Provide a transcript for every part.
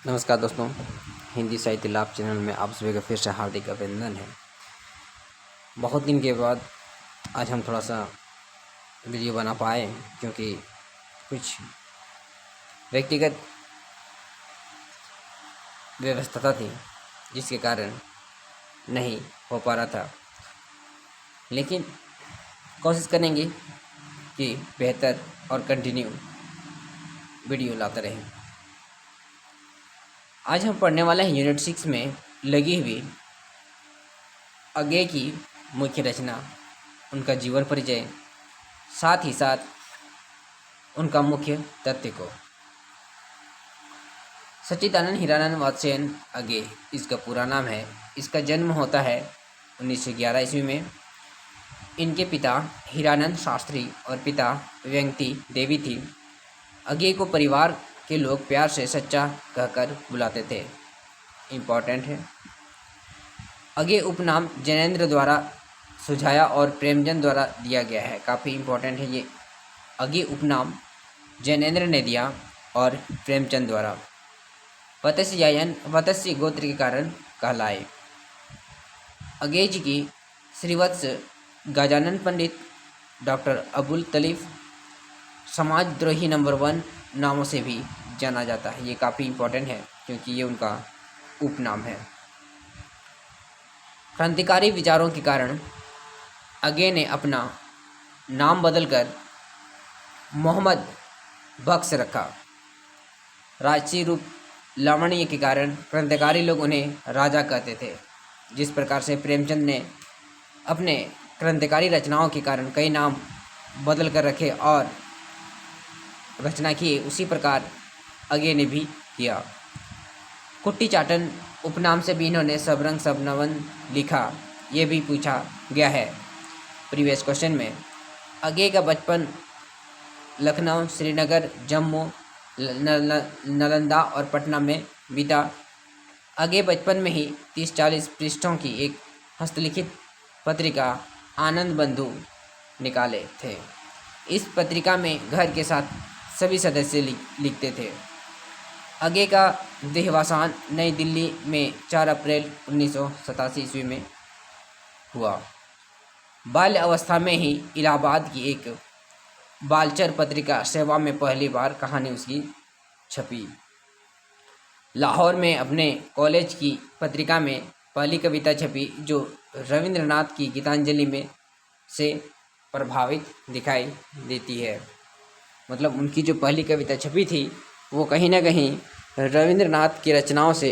नमस्कार दोस्तों, हिंदी साहित्य लाभ चैनल में आप सभी का फिर से हार्दिक अभिनंदन है। बहुत दिन के बाद आज हम थोड़ा सा वीडियो बना पाए क्योंकि कुछ व्यक्तिगत व्यस्तता थी जिसके कारण नहीं हो पा रहा था, लेकिन कोशिश करेंगे कि बेहतर और कंटिन्यू वीडियो लाते रहें। आज हम पढ़ने वाले हैं यूनिट 6 में लगी हुई अज्ञेय की मुख्य रचना, उनका जीवन परिचय, साथ ही साथ उनका मुख्य तथ्य को। सच्चिदानंद हीरानंद वात्स्ययन अज्ञेय इसका पूरा नाम है। इसका जन्म होता है 1911 ईस्वी में। इनके पिता हीरानंद शास्त्री और पिता व्यंगती देवी थी। अज्ञेय को परिवार के लोग प्यार से सच्चा कहकर बुलाते थे। इम्पॉर्टेंट है। अज्ञेय उपनाम जैनेन्द्र द्वारा सुझाया और प्रेमचंद द्वारा दिया गया है। काफ़ी इम्पोर्टेंट है ये। अज्ञेय उपनाम जैनेन्द्र ने दिया और प्रेमचंद द्वारा। वत्स्यायन वत्स्य गोत्र के कारण कहलाए। अज्ञेय जी की श्रीवत्स, गजानन पंडित, डॉक्टर अबुल तलीफ, समाजद्रोही नंबर 1 नामों से भी जाना जाता है। ये काफ़ी इम्पोर्टेंट है क्योंकि ये उनका उपनाम है। क्रांतिकारी विचारों के कारण अज्ञेय ने अपना नाम बदलकर मोहम्मद बख्श रखा। राजसी रूप लावण्य के कारण क्रांतिकारी लोग उन्हें राजा कहते थे। जिस प्रकार से प्रेमचंद ने अपने क्रांतिकारी रचनाओं के कारण कई नाम बदल कर रखे और रचना किए, उसी प्रकार अज्ञेय ने भी किया। कुट्टी चाटन उपनाम से भी इन्होंने सब रंग सब नवन लिखा, ये भी पूछा गया है प्रीवियस क्वेश्चन में। अज्ञेय का बचपन लखनऊ, श्रीनगर, जम्मू, नालंदा और पटना में बीता। अज्ञेय बचपन में ही 30-40 पृष्ठों की एक हस्तलिखित पत्रिका आनंद बंधु निकाले थे। इस पत्रिका में घर के साथ सभी सदस्य लिखते थे। अज्ञेय का देहावसान नई दिल्ली में 4 अप्रैल 1987 ईस्वी में हुआ। बाल्य अवस्था में ही इलाहाबाद की एक बालचर पत्रिका सेवा में पहली बार कहानी उसकी छपी। लाहौर में अपने कॉलेज की पत्रिका में पहली कविता छपी जो रविंद्रनाथ की गीतांजलि में से प्रभावित दिखाई देती है। मतलब उनकी जो पहली कविता छपी थी वो कहीं ना कहीं रविंद्रनाथ की रचनाओं से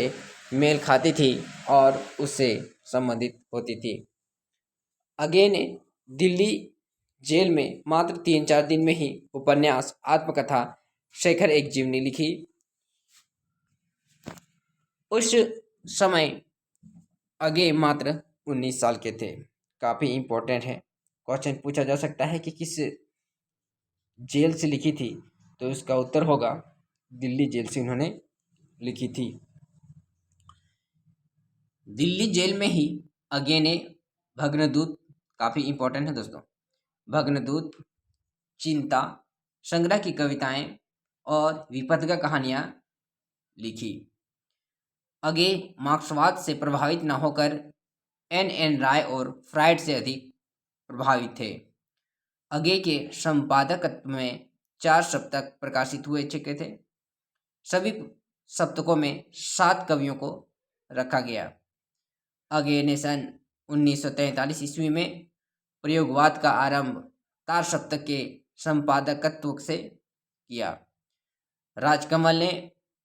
मेल खाती थी और उससे संबंधित होती थी। अज्ञेय ने दिल्ली जेल में मात्र 3-4 दिन में ही उपन्यास आत्मकथा शेखर एक जीवनी लिखी। उस समय अज्ञेय मात्र 19 साल के थे। काफ़ी इम्पोर्टेंट है। क्वेश्चन पूछा जा सकता है कि किस जेल से लिखी थी, तो इसका उत्तर होगा दिल्ली जेल से उन्होंने लिखी थी। दिल्ली जेल में ही अज्ञेय ने भग्नदूत, काफ़ी इम्पोर्टेंट है दोस्तों, भग्नदूत, चिंता संग्रह की कविताएं और विपथगा कहानियां लिखी। अज्ञेय मार्क्सवाद से प्रभावित न होकर एन राय और फ्रायड से अधिक प्रभावित थे। अज्ञेय के संपादकत्व में 4 सप्तक प्रकाशित हुए चुके थे। सभी सप्तकों में 7 कवियों को रखा गया। अज्ञेय ने सन 1943 ईस्वी में प्रयोगवाद का आरंभ 4 सप्तक के संपादकत्व से किया। राजकमल ने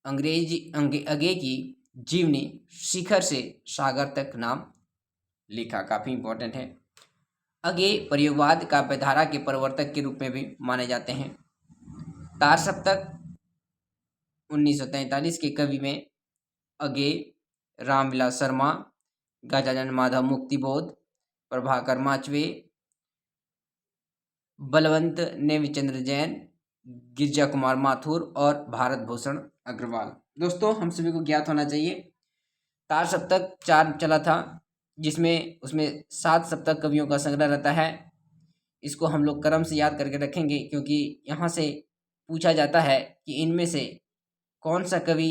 अज्ञेय की जीवनी शिखर से सागर तक नाम लिखा। काफ़ी इम्पोर्टेंट है। अज्ञेय प्रयोगवाद काव्यधारा के प्रवर्तक के रूप में भी माने जाते हैं। 4 सप्तक 1943 के कवि में अज्ञेय, रामविलास शर्मा, गजानन माधव मुक्तिबोध, प्रभाकर माचवे, बलवंत नेमिचंद्र जैन, गिरजा कुमार माथुर और भारत भूषण अग्रवाल। दोस्तों, हम सभी को ज्ञात होना चाहिए 4 सप्तक 4 चला था, जिसमें उसमें 7 सप्तक कवियों का संग्रह रहता है। इसको हम लोग क्रम से याद करके रखेंगे क्योंकि यहाँ से पूछा जाता है कि इनमें से कौन सा कवि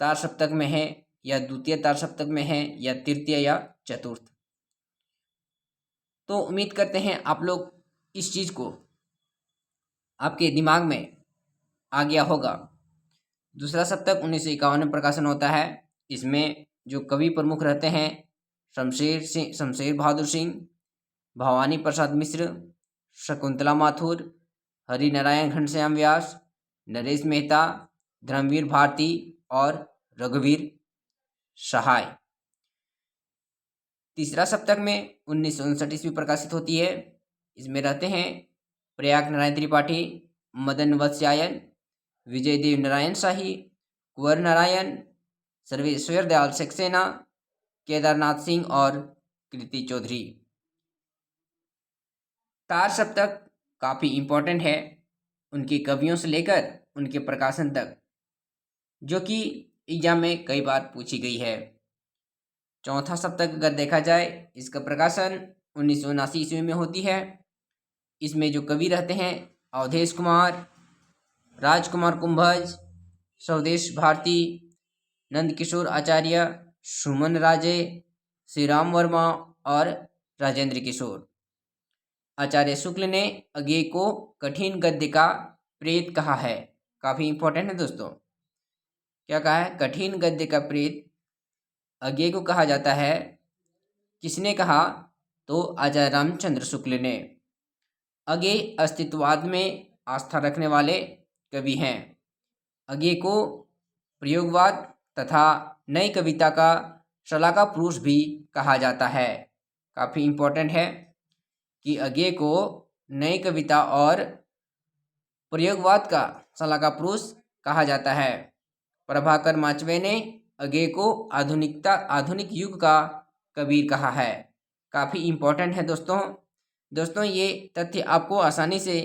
तार सप्तक में है, या द्वितीय तार सप्तक में है, या तृतीय या चतुर्थ। तो उम्मीद करते हैं आप लोग इस चीज़ को आपके दिमाग में आ गया होगा। दूसरा सप्तक 1951 में प्रकाशन होता है। इसमें जो कवि प्रमुख रहते हैं शमशेर बहादुर सिंह, भवानी प्रसाद मिश्र, शकुंतला माथुर, हरि नारायण घनश्याम व्यास, नरेश मेहता, धर्मवीर भारती और रघुवीर सहाय। तीसरा सप्तक में 1959 ईस्वी प्रकाशित होती है। इसमें रहते हैं प्रयाग नारायण त्रिपाठी, मदन वत्स्यायन, विजय देव नारायण शाही, कुंवर नारायण, सर्वेश्वर दयाल सक्सेना, केदारनाथ सिंह और कृति चौधरी। तार सप्तक काफ़ी इम्पोर्टेंट है, उनके कवियों से लेकर उनके प्रकाशन तक, जो कि एग्जाम में कई बार पूछी गई है। चौथा सप्तक अगर देखा जाए, इसका प्रकाशन 1979 ईस्वी में होती है। इसमें जो कवि रहते हैं अवधेश कुमार, राजकुमार कुंभज, स्वदेश भारती, नंदकिशोर आचार्य, सुमन राजे, श्री राम वर्मा और राजेंद्र किशोर। आचार्य शुक्ल ने अज्ञेय को कठिन गद्य का प्रेत कहा है। काफ़ी इंपॉर्टेंट है दोस्तों। क्या कहा है? कठिन गद्य का प्रेत अज्ञेय को कहा जाता है। किसने कहा? तो आचार्य रामचंद्र शुक्ल ने। अज्ञेय अस्तित्ववाद में आस्था रखने वाले कवि हैं। अज्ञेय को प्रयोगवाद तथा नई कविता का शलाका पुरुष भी कहा जाता है। काफ़ी इम्पोर्टेंट है कि अज्ञेय को नई कविता और प्रयोगवाद का शलाका पुरुष कहा जाता है। प्रभाकर माचवे ने अज्ञेय को आधुनिक युग का कबीर कहा है। काफ़ी इम्पोर्टेंट है दोस्तों ये तथ्य आपको आसानी से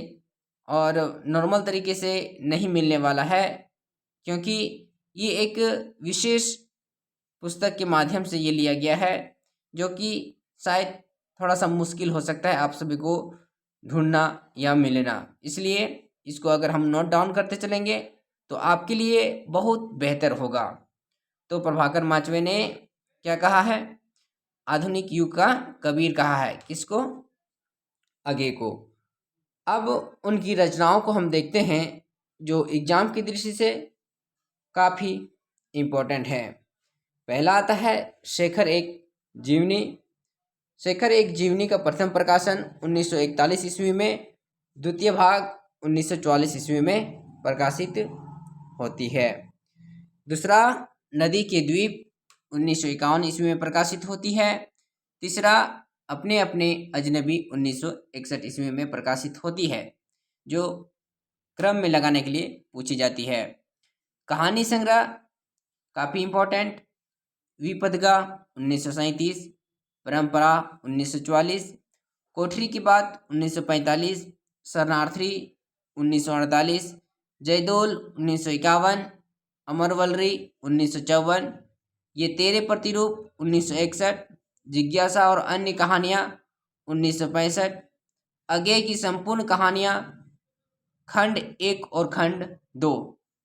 और नॉर्मल तरीके से नहीं मिलने वाला है, क्योंकि ये एक विशेष पुस्तक के माध्यम से ये लिया गया है, जो कि शायद थोड़ा सा मुश्किल हो सकता है आप सभी को ढूंढना या मिलना। इसलिए इसको अगर हम नोट डाउन करते चलेंगे तो आपके लिए बहुत बेहतर होगा। तो प्रभाकर माचवे ने क्या कहा है? आधुनिक युग का कबीर कहा है। किसको? अज्ञेय को। अब उनकी रचनाओं को हम देखते हैं, जो एग्जाम की दृष्टि से काफ़ी इम्पोर्टेंट है। पहला आता है शेखर एक जीवनी। शेखर एक जीवनी का प्रथम प्रकाशन 1941 ईस्वी में, द्वितीय भाग 1944 ईस्वी में प्रकाशित होती है। दूसरा नदी के द्वीप 1951 ईस्वी में प्रकाशित होती है। तीसरा अपने अपने अजनबी 1961 ईस्वी में प्रकाशित होती है, जो क्रम में लगाने के लिए पूछी जाती है। कहानी संग्रह काफ़ी इम्पोर्टेंट, विपदगा 1937, परंपरा 1944, कोठरी की बात 1945, शरणार्थी 1948, जयदोल 1951, अमरवलरी 1954, ये तेरे प्रतिरूप 1961, जिज्ञासा और अन्य कहानियाँ 1965, अज्ञेय की संपूर्ण कहानियाँ खंड 1 और खंड 2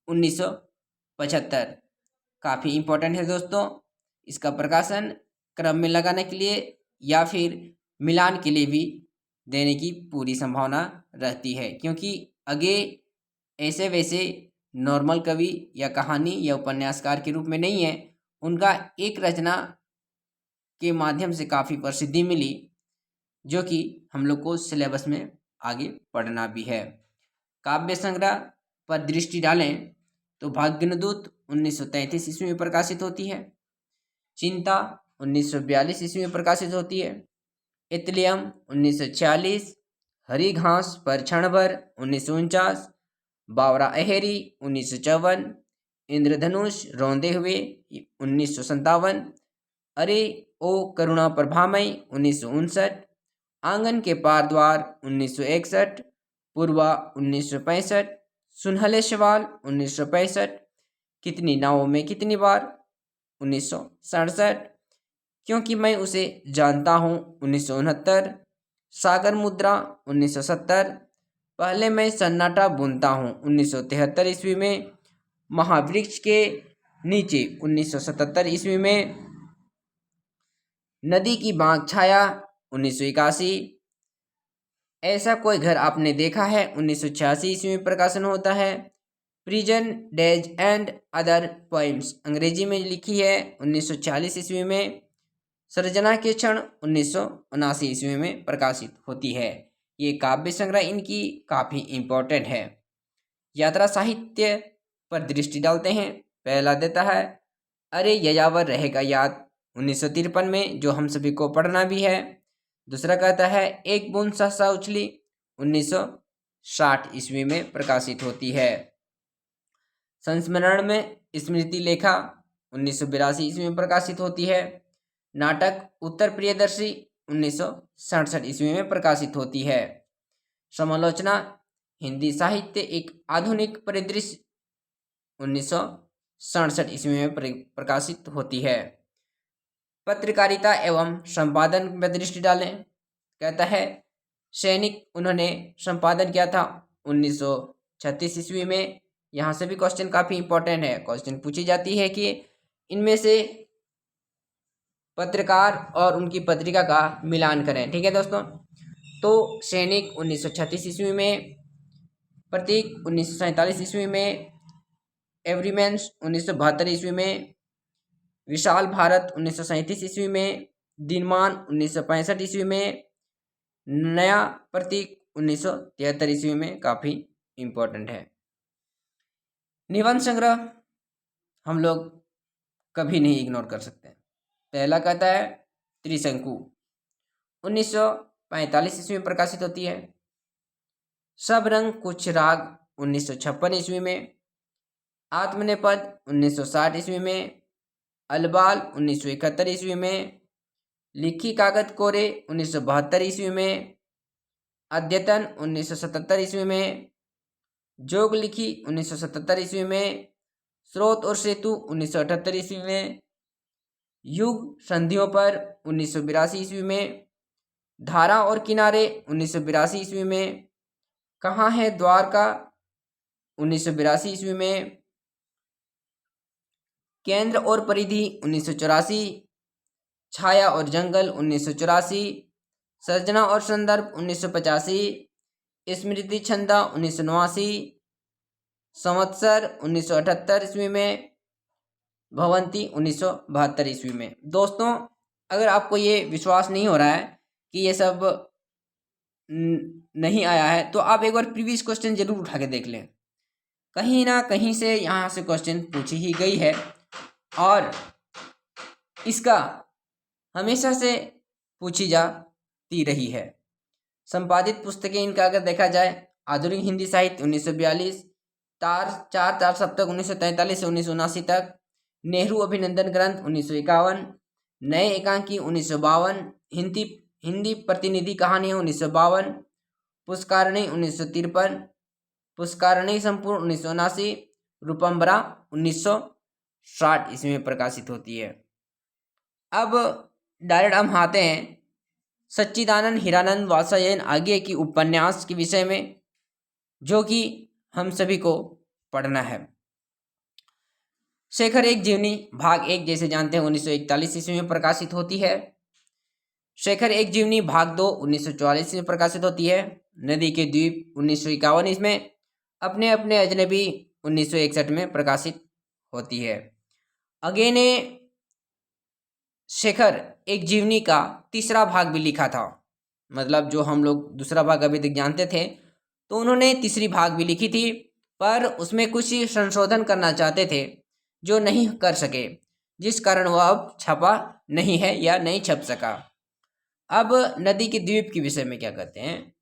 1975। काफ़ी इम्पोर्टेंट है दोस्तों। इसका प्रकाशन क्रम में लगाने के लिए या फिर मिलान के लिए भी देने की पूरी संभावना रहती है, क्योंकि अज्ञेय ऐसे वैसे नॉर्मल कवि या कहानी या उपन्यासकार के रूप में नहीं है। उनका एक रचना के माध्यम से काफ़ी प्रसिद्धि मिली, जो कि हम लोग को सिलेबस में आगे पढ़ना भी है। काव्य संग्रह पर दृष्टि डालें तो भाग्यनदूत 1933 ईस्वी में प्रकाशित होती है। चिंता 1942 ईस्वी में प्रकाशित होती है। इतलियम 1946, हरी घास पर क्षण भर 1949, बावरा अहेरी 1954, इंद्रधनुष रौंदे हुए 1957, अरे ओ करुणा प्रभामय 1959, आंगन के पार द्वार 1961, पूर्वा 1965, सुनहले सवाल 1965, कितनी नावों में कितनी बार 1967, क्योंकि मैं उसे जानता हूँ 1969, सागर मुद्रा 1970, पहले मैं सन्नाटा बुनता हूँ 1973 ईस्वी में, महावृक्ष के नीचे 1977 ईस्वी में। नदी की बांध छाया 1981। ऐसा कोई घर आपने देखा है 1986 ईस्वी में प्रकाशन होता है। Prison days and other poems अंग्रेजी में लिखी है 1940 ईस्वी में। सृजना के क्षण 1979 ईस्वी में प्रकाशित होती है। ये काव्य संग्रह इनकी काफ़ी इम्पोर्टेंट है। यात्रा साहित्य पर दृष्टि डालते हैं। पहला देता है अरे ययावर रहेगा याद 1953 में, जो हम सभी को पढ़ना भी है। दूसरा कहता है एक बूंद सहसा उछली 1960 ईस्वी में प्रकाशित होती है। संस्मरण में स्मृति लेखा 1982 ईस्वी में प्रकाशित होती है। नाटक उत्तर प्रियदर्शी 1967 ईस्वी में प्रकाशित होती है। समालोचना हिंदी साहित्य एक आधुनिक परिदृश्य 1967 ईस्वी में प्रकाशित होती है। पत्रकारिता एवं संपादन में दृष्टि डालें। कहता है सैनिक उन्होंने संपादन किया था 1936 ईस्वी में। यहाँ से भी क्वेश्चन काफ़ी इंपॉर्टेंट है। क्वेश्चन पूछी जाती है कि इनमें से पत्रकार और उनकी पत्रिका का मिलान करें। ठीक है दोस्तों, तो सैनिक 1936 ईस्वी में, प्रतीक 1947 ईस्वी में, एवरीमैन्स 1972 ईस्वी में, विशाल भारत 1937 ईस्वी में, दिनमान 1965 ईस्वी में, नया प्रतीक 1973 ईस्वी में काफ़ी इम्पोर्टेंट है। निबंध संग्रह हम लोग कभी नहीं इग्नोर कर सकते। पहला कहता है त्रिशंकु 1945 ईस्वी में प्रकाशित होती है। सब रंग कुछ राग 1956 ईस्वी में, आत्मनेपद 1960 ईस्वी में, अलबाल 1971 ईस्वी में, लिखी कागज कोरे 1972 ईस्वी में, अद्यतन 1977 ईस्वी में, जोग लिखी 1977 ईस्वी में, स्रोत और सेतु 1978 ईस्वी में, युग संधियों पर 1982 ईस्वी में, धारा और किनारे 1982 ईस्वी में, कहाँ है द्वारका 1982 ईस्वी में, केंद्र और परिधि 1984, छाया और जंगल 1984, सर्जना और संदर्भ 1985, स्मृति छंदा 1989, संवत्सर 1978 ईस्वी में, भवंती 1972 ईस्वी में। दोस्तों, अगर आपको ये विश्वास नहीं हो रहा है कि ये सब नहीं आया है, तो आप एक बार प्रीवियस क्वेश्चन जरूर उठा के देख लें। कहीं ना कहीं से यहाँ से क्वेश्चन पूछी ही गई है और इसका हमेशा से पूछी जाती रही है। संपादित पुस्तकें इनका अगर देखा जाए, आधुनिक हिंदी साहित्य 1942, चार सप्तक 1943 से 1979 तक, नेहरू अभिनंदन ग्रंथ 1951, नए एकांकी 1952, हिंदी प्रतिनिधि कहानियाँ 1952, पुष्कारणी 1953, पुष्कारणी संपूर्ण 1979, रूपम्बरा 1960 ईस्वी में प्रकाशित होती है। अब डायरेक्ट हम आते हैं सच्चिदानंद हीरानंद वात्स्यायन आगे की उपन्यास के विषय में, जो कि हम सभी को पढ़ना है। शेखर एक जीवनी भाग 1 जैसे जानते हैं 1941 ईस्वी में प्रकाशित होती है। शेखर एक जीवनी भाग 2 1944 में प्रकाशित होती है। नदी के द्वीप 1951 इसमें, अपने अपने अजनबी 1961 में प्रकाशित होती है। अगेने शेखर एक जीवनी का तीसरा भाग भी लिखा था, मतलब जो हम लोग दूसरा भाग अभी तक जानते थे, तो उन्होंने तीसरी भाग भी लिखी थी, पर उसमें कुछ संशोधन करना चाहते थे जो नहीं कर सके, जिस कारण वह अब छपा नहीं है या नहीं छप सका। अब नदी के द्वीप के विषय में क्या कहते हैं।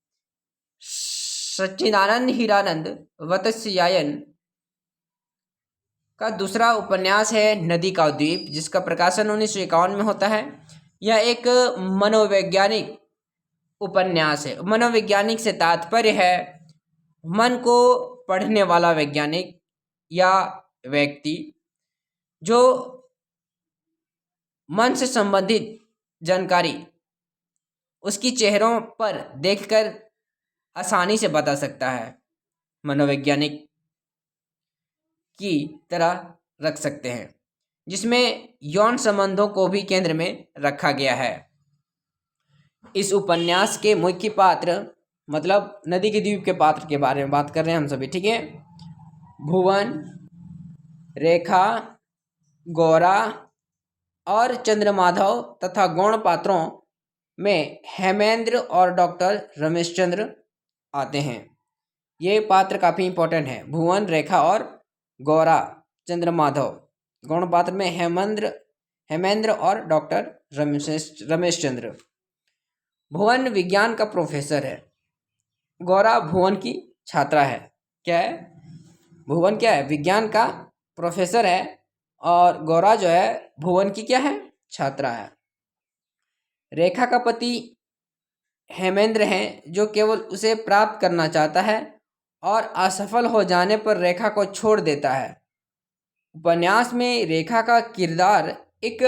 सच्चिदानंद हीरानंद वात्स्यायन का दूसरा उपन्यास है नदी का द्वीप, जिसका प्रकाशन 1951 में होता है। यह एक मनोवैज्ञानिक उपन्यास है। मनोवैज्ञानिक से तात्पर्य है मन को पढ़ने वाला वैज्ञानिक या व्यक्ति जो मन से संबंधित जानकारी उसकी चेहरों पर देखकर आसानी से बता सकता है। मनोवैज्ञानिक की तरह रख सकते हैं, जिसमें यौन संबंधों को भी केंद्र में रखा गया है। इस उपन्यास के मुख्य पात्र, मतलब नदी के द्वीप के पात्र के बारे में बात कर रहे हैं हम सभी, ठीक है। भुवन, रेखा, गौरा और चंद्रमाधव तथा गौण पात्रों में हेमेंद्र और डॉक्टर रमेशचंद्र आते हैं। ये पात्र काफ़ी इंपॉर्टेंट है। भुवन, रेखा और गौरा, चंद्रमाधव। गौण पात्र में हेमेंद्र और डॉक्टर रमेशचंद्र। भुवन विज्ञान का प्रोफेसर है। गौरा भुवन की छात्रा है। क्या है? भुवन क्या है? विज्ञान का प्रोफेसर है और गौरा जो है भुवन की क्या है? छात्रा है। रेखा का पति हेमेंद्र है, जो केवल उसे प्राप्त करना चाहता है और असफल हो जाने पर रेखा को छोड़ देता है। उपन्यास में रेखा का किरदार एक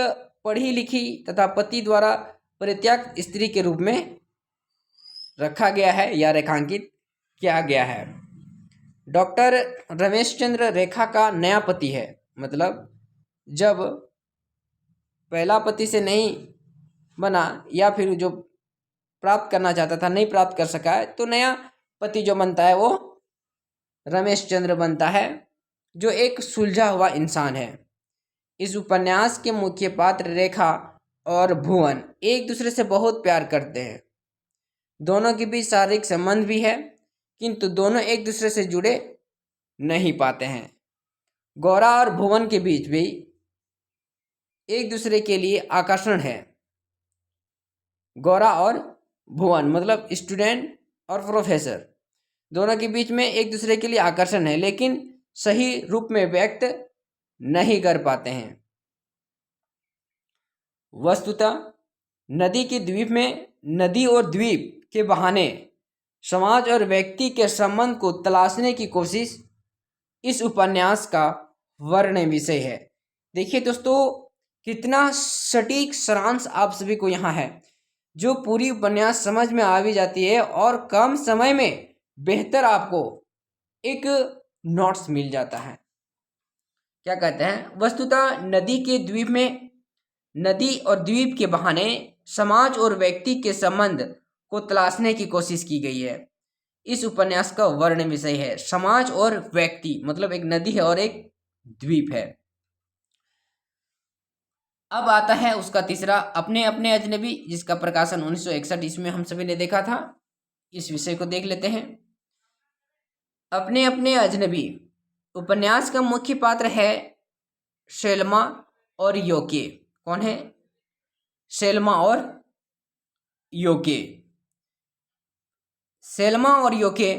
पढ़ी लिखी तथा पति द्वारा परित्यक्त स्त्री के रूप में रखा गया है या रेखांकित किया गया है। डॉक्टर रमेशचंद्र रेखा का नया पति है। मतलब जब पहला पति से नहीं बना या फिर जो प्राप्त करना चाहता था नहीं प्राप्त कर सका है, तो नया पति जो बनता है वो रमेशचंद्र बनता है, जो एक सुलझा हुआ इंसान है। इस उपन्यास के मुख्य पात्र रेखा और भुवन एक दूसरे से बहुत प्यार करते हैं। दोनों के बीच शारीरिक संबंध भी है, किंतु दोनों एक दूसरे से जुड़े नहीं पाते हैं। गौरा और भुवन के बीच भी एक दूसरे के लिए आकर्षण है। गौरा और भुवन मतलब स्टूडेंट और प्रोफेसर, दोनों के बीच में एक दूसरे के लिए आकर्षण है, लेकिन सही रूप में व्यक्त नहीं कर पाते हैं। वस्तुतः नदी के द्वीप में नदी और द्वीप के बहाने समाज और व्यक्ति के संबंध को तलाशने की कोशिश इस उपन्यास का वर्णन विषय है। देखिए दोस्तों, कितना सटीक सारांश आप सभी को यहाँ है, जो पूरी उपन्यास समझ में आ भी जाती है और कम समय में बेहतर आपको एक नोट्स मिल जाता है। क्या कहते हैं? वस्तुतः नदी के द्वीप में नदी और द्वीप के बहाने समाज और व्यक्ति के संबंध को तलाशने की कोशिश की गई है। इस उपन्यास का वर्णन विषय है समाज और व्यक्ति, मतलब एक नदी है और एक द्वीप है। अब आता है उसका तीसरा, अपने अपने अजनबी, जिसका प्रकाशन 1961 ईस्वी में हम सभी ने देखा था। इस विषय को देख लेते हैं। अपने अपने अजनबी उपन्यास का मुख्य पात्र है शेल्मा और योके। कौन है? शेल्मा और योके। शेल्मा और योके,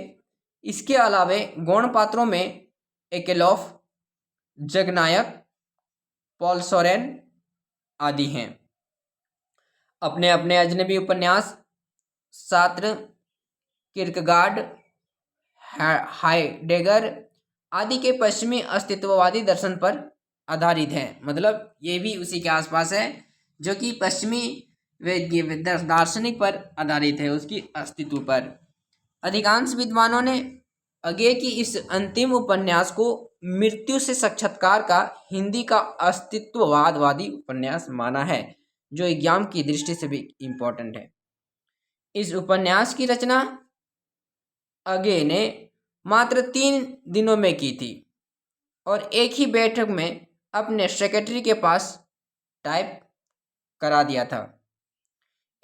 इसके अलावे गौण पात्रों में एकेलॉफ, जगनायक, पॉल सोरेन आदि हैं। अपने अपने अजनबी उपन्यास सात्र, किर्कगार्ड, हाइडेगर आदि के पश्चिमी अस्तित्ववादी दर्शन पर आधारित है। मतलब ये भी उसी के आसपास है, जो कि पश्चिमी दार्शनिक पर आधारित है, उसकी अस्तित्व पर। अधिकांश विद्वानों ने आगे की इस अंतिम उपन्यास को मृत्यु से साक्षात्कार का हिंदी का अस्तित्ववादवादी उपन्यास माना है, जो एग्जाम की दृष्टि से भी इम्पोर्टेंट है। इस उपन्यास की रचना आगे ने मात्र 3 दिनों में की थी और एक ही बैठक में अपने सेक्रेटरी के पास टाइप करा दिया था।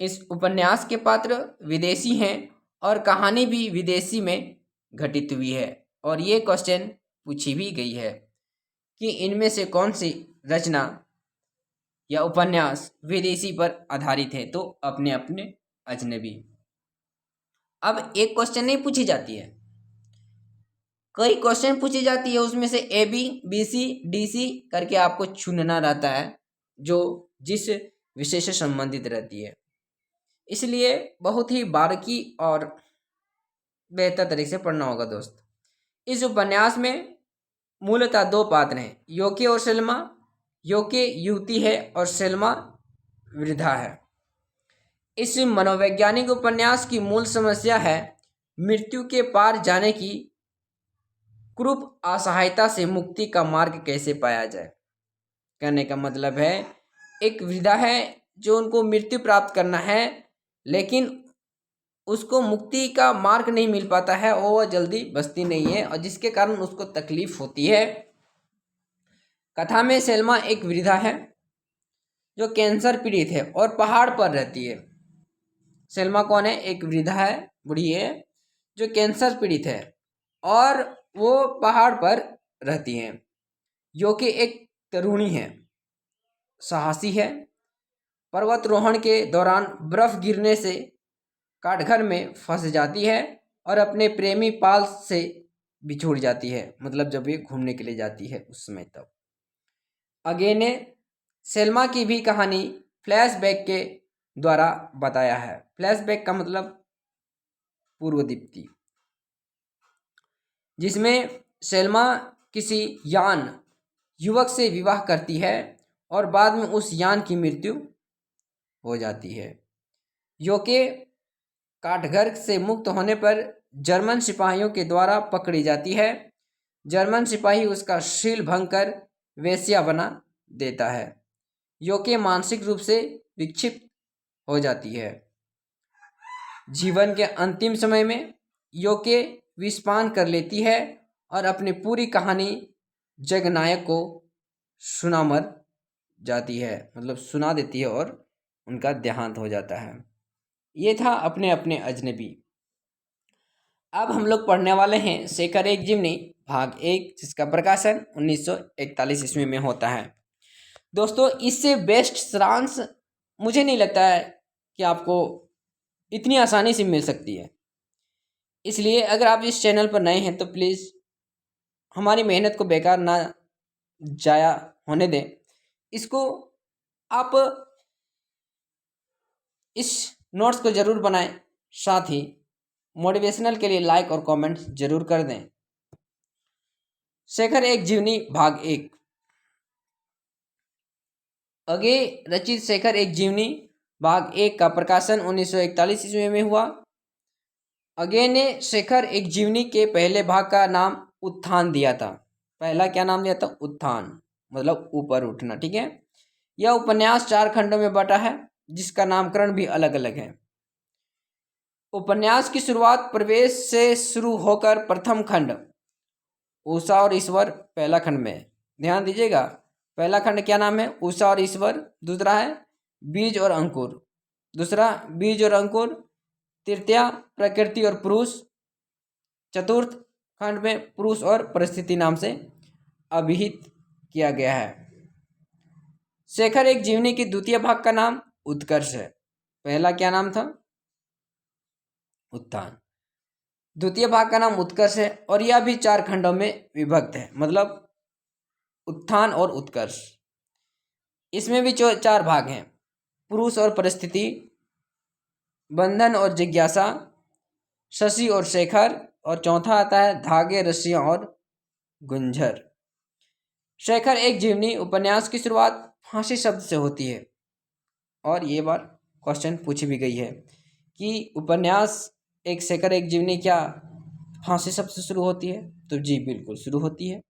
इस उपन्यास के पात्र विदेशी हैं और कहानी भी विदेशी में घटित हुई है, और ये क्वेश्चन पूछी भी गई है कि इनमें से कौन सी रचना या उपन्यास विदेशी पर आधारित है, तो अपने अपने अजनबी। अब एक क्वेश्चन नहीं पूछी जाती है, कई क्वेश्चन पूछी जाती है, उसमें से A B, B C, D C करके आपको चुनना रहता है, जो जिस विषय से संबंधित रहती है। इसलिए बहुत ही बारीकी और बेहतर तरीके से पढ़ना होगा दोस्त। इस उपन्यास में मूलतः 2 पात्र हैं, योके और सेल्मा। योके युवती है और सेल्मा वृद्धा है। इस मनोवैज्ञानिक उपन्यास की मूल समस्या है मृत्यु के पार जाने की क्रूप असहायता से मुक्ति का मार्ग कैसे पाया जाए। कहने का मतलब है एक वृद्धा है जो उनको मृत्यु प्राप्त करना है, लेकिन उसको मुक्ति का मार्ग नहीं मिल पाता है और वह जल्दी बचती नहीं है और जिसके कारण उसको तकलीफ होती है। कथा में सेल्मा एक वृद्धा है जो कैंसर पीड़ित है और पहाड़ पर रहती है। सेल्मा कौन है? एक वृद्धा है, बूढ़ी है, जो कैंसर पीड़ित है और वो पहाड़ पर रहती है। जो कि एक तरुणी है, साहसी है। पर्वतारोहण के दौरान बर्फ गिरने से काटघर में फंस जाती है और अपने प्रेमी पाल से बिछुड़ जाती है, मतलब जब ये घूमने के लिए जाती है उस समय। तब आगे ने सेल्मा की भी कहानी फ्लैशबैक के द्वारा बताया है। फ्लैशबैक का मतलब पूर्व दीप्ति, जिसमें सेल्मा किसी यान युवक से विवाह करती है और बाद में उस यान की मृत्यु हो जाती है। जो कि काटघर से मुक्त होने पर जर्मन सिपाहियों के द्वारा पकड़ी जाती है। जर्मन सिपाही उसका शील भंग कर वेश्या बना देता है। जो कि मानसिक रूप से विक्षिप्त हो जाती है। जीवन के अंतिम समय में यो के विषपान कर लेती है और अपनी पूरी कहानी जगनायक को सुना मर जाती है, मतलब सुना देती है और उनका देहांत हो जाता है। ये था अपने अपने अजनबी। अब हम लोग पढ़ने वाले हैं शेखर एक जीवनी भाग 1, जिसका प्रकाशन 1941 ईस्वी में होता है। दोस्तों, इससे बेस्ट सारांश मुझे नहीं लगता है कि आपको इतनी आसानी से मिल सकती है। इसलिए अगर आप इस चैनल पर नए हैं तो प्लीज़ हमारी मेहनत को बेकार ना जाया होने दें। इसको आप इस नोट्स को ज़रूर बनाएं, साथ ही मोटिवेशनल के लिए लाइक और कमेंट जरूर कर दें। शेखर एक जीवनी भाग 1। आगे रचित शेखर एक जीवनी भाग 1 का प्रकाशन 1941 ईस्वी में हुआ। आगे ने शेखर एक जीवनी के पहले भाग का नाम उत्थान दिया था। पहला क्या नाम दिया था? उत्थान, मतलब ऊपर उठना। ठीक है। यह उपन्यास 4 खंडों में बटा है, जिसका नामकरण भी अलग अलग है। उपन्यास की शुरुआत प्रवेश से शुरू होकर प्रथम खंड उषा और ईश्वर पहला खंड में, ध्यान दीजिएगा। पहला खंड क्या नाम है? उषा और ईश्वर। दूसरा है बीज और अंकुर। दूसरा बीज और अंकुर। तृतीया प्रकृति और पुरुष। चतुर्थ खंड में पुरुष और परिस्थिति नाम से अभिहित किया गया है। शेखर एक जीवनी की द्वितीय भाग का नाम उत्कर्ष है। पहला क्या नाम था? उत्थान। द्वितीय भाग का नाम उत्कर्ष है और यह भी 4 खंडों में विभक्त है, मतलब उत्थान और उत्कर्ष। इसमें भी 4 भाग हैं: पुरुष और परिस्थिति, बंधन और जिज्ञासा, शशि और शेखर, और चौथा आता है धागे, रस्सियां और गुंझर। शेखर एक जीवनी उपन्यास की शुरुआत फांसी शब्द से होती है और ये बार क्वेश्चन पूछी भी गई है कि उपन्यास एक शेखर एक जीवनी क्या फांसी शब्द से शुरू होती है? तो जी बिल्कुल शुरू होती है।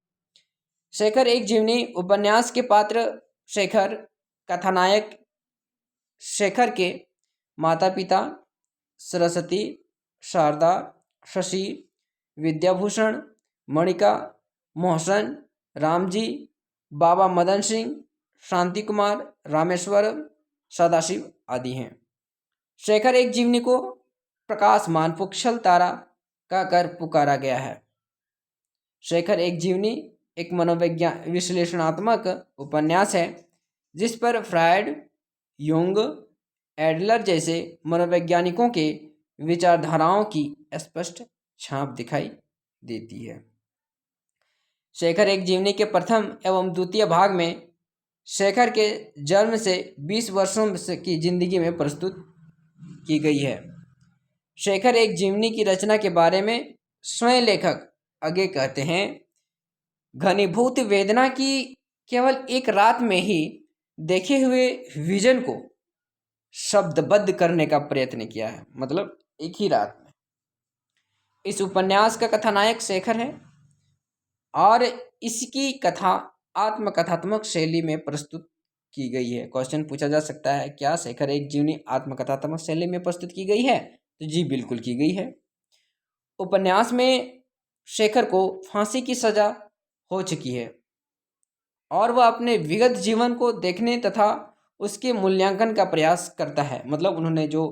शेखर एक जीवनी उपन्यास के पात्र शेखर, कथानायक शेखर के माता पिता सरस्वती, शारदा, शशि, विद्याभूषण, मणिका, मोहसन, रामजी, बाबा मदन सिंह, शांति कुमार, रामेश्वरम, सदाशिव आदि हैं। शेखर एक जीवनी को प्रकाशमान पुच्छल तारा कहकर पुकारा गया है। शेखर एक जीवनी एक मनोविज्ञान विश्लेषणात्मक उपन्यास है जिस पर फ्रायड, युंग, एडलर जैसे मनोवैज्ञानिकों के विचारधाराओं की स्पष्ट छाप दिखाई देती है। शेखर एक जीवनी के प्रथम एवं द्वितीय भाग में शेखर के जन्म से 20 वर्षों की जिंदगी में प्रस्तुत की गई है। शेखर एक जीवनी की रचना के बारे में स्वयं लेखक आगे कहते हैं, घनीभूत वेदना की केवल एक रात में ही देखे हुए विजन को शब्दबद्ध करने का प्रयत्न किया है, मतलब एक ही रात में। इस उपन्यास का कथानायक शेखर है और इसकी कथा आत्मकथात्मक शैली में प्रस्तुत की गई है। क्वेश्चन पूछा जा सकता है, क्या शेखर एक जीवनी आत्मकथात्मक शैली में प्रस्तुत की गई है? तो जी बिल्कुल की गई है। उपन्यास में शेखर को फांसी की सजा हो चुकी है और वह अपने विगत जीवन को देखने तथा उसके मूल्यांकन का प्रयास करता है। मतलब उन्होंने जो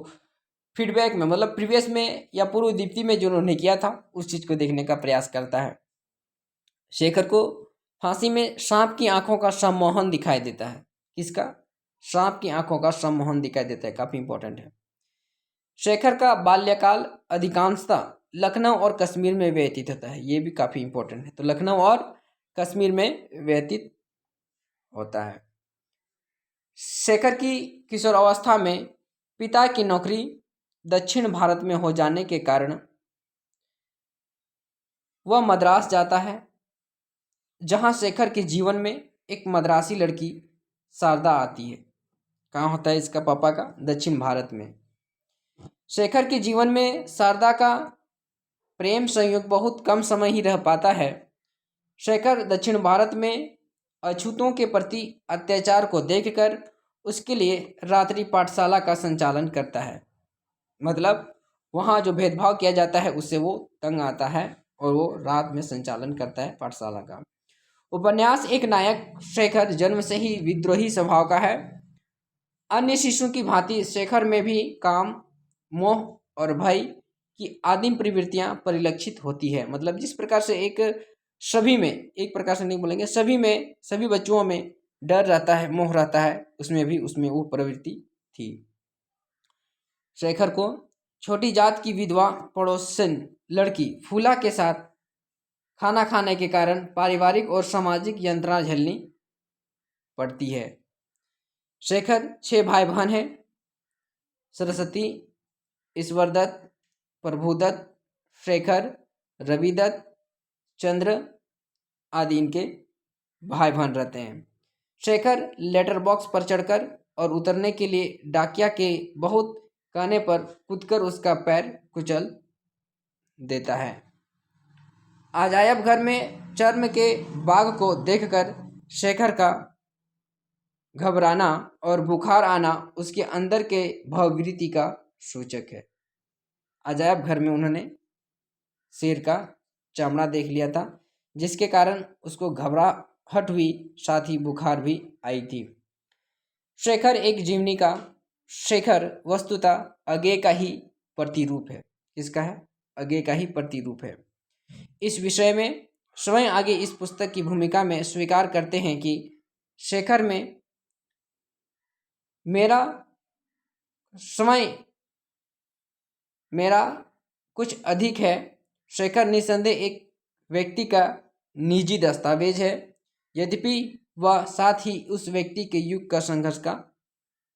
फीडबैक में, मतलब प्रीवियस में या पूर्व दीप्ति में जो उन्होंने किया था उस चीज को देखने का प्रयास करता है। शेखर को फांसी में सांप की आंखों का सम्मोहन दिखाई देता है। किसका? सांप की आंखों का सम्मोहन दिखाई देता है, काफी इंपॉर्टेंट है। शेखर का बाल्यकाल अधिकांशतः लखनऊ और कश्मीर में व्यतीत होता है, ये भी काफी इंपॉर्टेंट है। तो लखनऊ और कश्मीर में व्यतीत होता है। शेखर की किशोरावस्था में पिता की नौकरी दक्षिण भारत में हो जाने के कारण वह मद्रास जाता है, जहां शेखर के जीवन में एक मद्रासी लड़की शारदा आती है। कहाँ होता है इसका पापा का? दक्षिण भारत में। शेखर के जीवन में शारदा का प्रेम संयोग बहुत कम समय ही रह पाता है। शेखर दक्षिण भारत में अछूतों के प्रति अत्याचार को देखकर उसके लिए रात्रि पाठशाला का संचालन करता है। मतलब वहाँ जो भेदभाव किया जाता है उससे वो तंग आता है और वो रात में संचालन करता है पाठशाला का। उपन्यास एक नायक शेखर जन्म से ही विद्रोही स्वभाव का है। अन्य शिशुओं की भांति शेखर में भी काम, मोह और भय की आदिम प्रवृत्तियां परिलक्षित होती है। मतलब जिस प्रकार से एक सभी में, एक प्रकार से नहीं बोलेंगे, सभी में, सभी बच्चों में डर रहता है, मोह रहता है, उसमें भी उसमें वो प्रवृत्ति थी। शेखर को छोटी जात की विधवा पड़ोसन लड़की फूला के साथ खाना खाने के कारण पारिवारिक और सामाजिक यंत्रणा झेलनी पड़ती है। शेखर 6 भाई बहन हैं। सरस्वती, ईश्वरदत्त, प्रभुदत्त, शेखर, रविदत्त, चंद्र आदि इनके भाई बहन रहते हैं। शेखर लेटर बॉक्स पर चढ़कर और उतरने के लिए डाकिया के बहुत कहने पर कूदकर उसका पैर कुचल देता है। अजायब घर में चर्म के बाग को देखकर शेखर का घबराना और बुखार आना उसके अंदर के भाववृत्ति का सूचक है। अजायब घर में उन्होंने शेर का चमड़ा देख लिया था, जिसके कारण उसको घबराहट हुई, साथ ही बुखार भी आई थी। शेखर एक जीवनी का, शेखर वस्तुतः अज्ञेय का ही प्रतिरूप है। किसका है? अज्ञेय का ही प्रतिरूप है। इस विषय में स्वयं आगे इस पुस्तक की भूमिका में स्वीकार करते हैं कि शेखर में मेरा कुछ अधिक है। शेखर निसंदेह एक व्यक्ति का निजी दस्तावेज है, यद्यपि वह साथ ही उस व्यक्ति के युग का संघर्ष का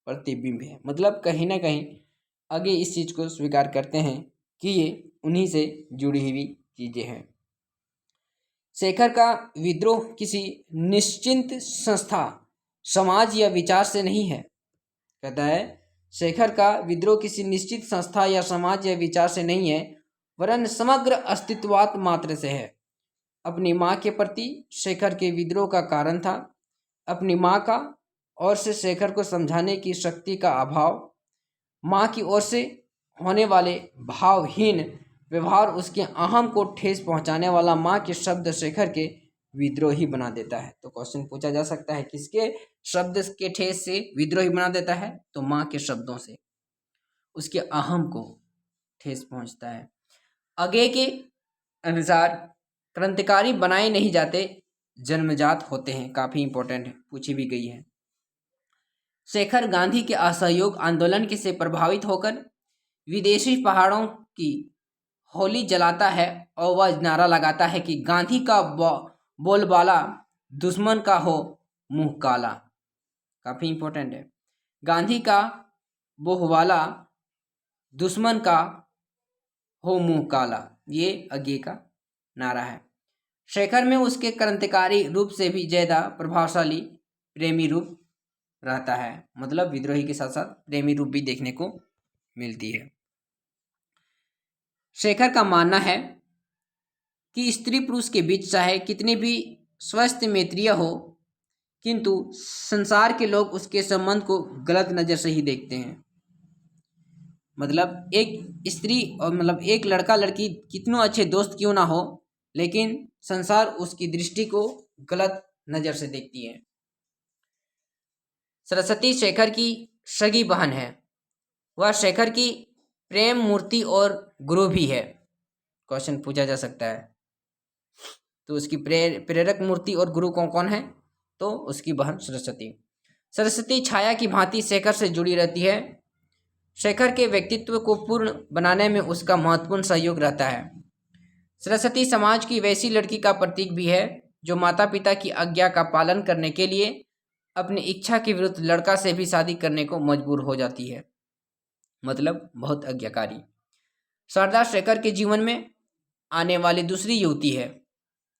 प्रतिबिंब है। मतलब कहीं ना कहीं आगे इस चीज को स्वीकार करते हैं कि ये उन्हीं से जुड़ी हुई चीजें हैं। शेखर का विद्रोह किसी निश्चित संस्था, समाज या विचार से नहीं है। कहता है शेखर का विद्रोह किसी निश्चित संस्था या समाज या विचार से नहीं है, वरन समग्र अस्तित्वात मात्र से है। अपनी माँ के प्रति शेखर के विद्रोह का कारण था अपनी माँ का ओर से शेखर को समझाने की शक्ति का अभाव। माँ की ओर से होने वाले भावहीन व्यवहार उसके अहम को ठेस पहुंचाने वाला माँ के शब्द शेखर के विद्रोही बना देता है। तो क्वेश्चन पूछा जा सकता है किसके शब्द के ठेस से विद्रोही बना देता है? तो माँ के शब्दों से उसके अहम को ठेस पहुंचता है। आगे के अनुसार क्रांतिकारी बनाए नहीं जाते, जन्मजात होते हैं। काफी इंपॉर्टेंट है, पूछी भी गई है। शेखर गांधी के असहयोग आंदोलन के से प्रभावित होकर विदेशी पहाड़ों की होली जलाता है और वह नारा लगाता है कि गांधी का बोलबाला दुश्मन का हो मुंह काला। काफी इंपॉर्टेंट है। गांधी का बोहवाला दुश्मन का हो मुंह काला, ये आगे का नारा है। शेखर में उसके क्रांतिकारी रूप से भी ज्यादा प्रभावशाली प्रेमी रूप रहता है। मतलब विद्रोही के साथ साथ प्रेमी रूप भी देखने को मिलती है। शेखर का मानना है कि स्त्री पुरुष के बीच चाहे कितनी भी स्वस्थ मैत्रिय हो, किंतु संसार के लोग उसके संबंध को गलत नज़र से ही देखते हैं। मतलब एक स्त्री और मतलब एक लड़का लड़की कितनों अच्छे दोस्त क्यों ना हो, लेकिन संसार उसकी दृष्टि को गलत नज़र से देखती है। सरस्वती शेखर की सगी बहन है। वह शेखर की प्रेम मूर्ति और गुरु भी है। क्वेश्चन पूछा जा सकता है, तो उसकी प्रेरक मूर्ति और गुरु कौन कौन है? तो उसकी बहन सरस्वती। सरस्वती छाया की भांति शेखर से जुड़ी रहती है। शेखर के व्यक्तित्व को पूर्ण बनाने में उसका महत्वपूर्ण सहयोग रहता है। सरस्वती समाज की वैसी लड़की का प्रतीक भी है जो माता पिता की आज्ञा का पालन करने के लिए अपनी इच्छा के विरुद्ध लड़का से भी शादी करने को मजबूर हो जाती है। मतलब बहुत आज्ञाकारी। शारदा शेखर के जीवन में आने वाली दूसरी युवती है